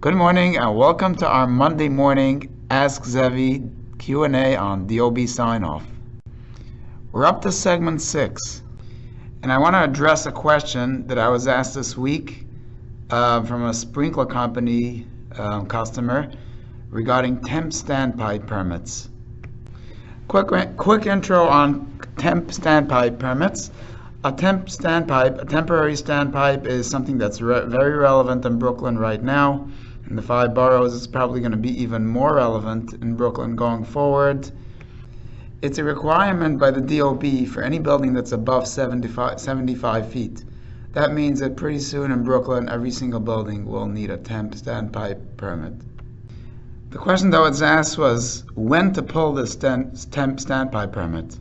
Good morning and welcome to our Monday morning Ask Zevy Q&A on DOB sign-off. We're up to segment 6, and I want to address a question that I was asked this week from a sprinkler company customer regarding temp standpipe permits. Quick intro on temp standpipe permits. A temporary standpipe is something that's very relevant in Brooklyn right now. In the 5 boroughs, it's probably going to be even more relevant in Brooklyn going forward. It's a requirement by the DOB for any building that's above 75 feet. That means that pretty soon in Brooklyn, every single building will need a temp standpipe permit. The question that was asked was when to pull this temp standpipe permit.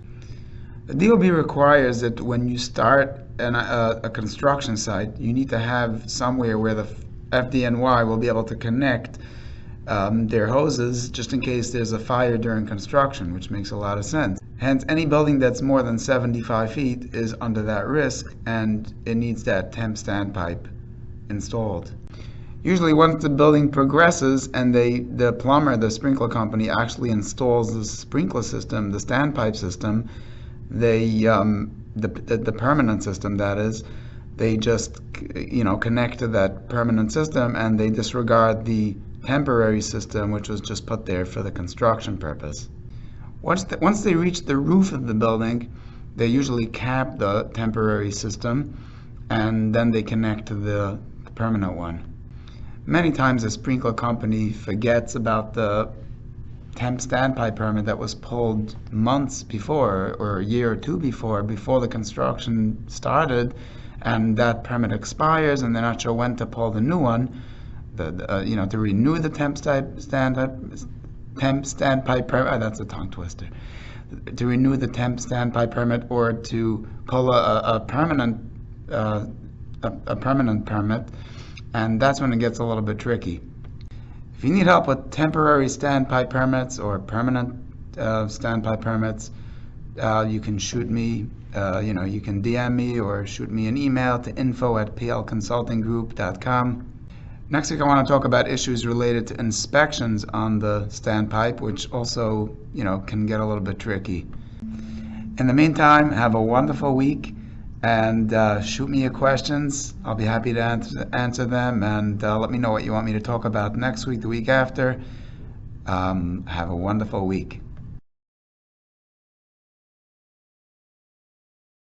The DOB requires that when you start a construction site, you need to have somewhere where the FDNY will be able to connect their hoses just in case there's a fire during construction, which makes a lot of sense. Hence, any building that's more than 75 feet is under that risk, and it needs that temp standpipe installed. Usually once the building progresses and the plumber, the sprinkler company, actually installs the sprinkler system, the standpipe system, the permanent system, that is, they just connect to that permanent system and they disregard the temporary system, which was just put there for the construction purpose. Once they reach the roof of the building, they usually cap the temporary system and then they connect to the permanent one. Many times the sprinkler company forgets about the temp standpipe permit that was pulled months before or a year or two before the construction started, and that permit expires and they're not sure when to pull the new one, to renew the temp standpipe permit. That's a tongue twister. To renew the temp standpipe permit or to pull a permanent permit, and that's when it gets a little bit tricky. If you need help with temporary standpipe permits or permanent standpipe permits, you can shoot me. You can DM me or shoot me an email to info@plconsultinggroup.com. Next week I want to talk about issues related to inspections on the standpipe, which also, can get a little bit tricky. In the meantime, have a wonderful week and shoot me your questions. I'll be happy to answer them, and let me know what you want me to talk about next week, the week after. Have a wonderful week.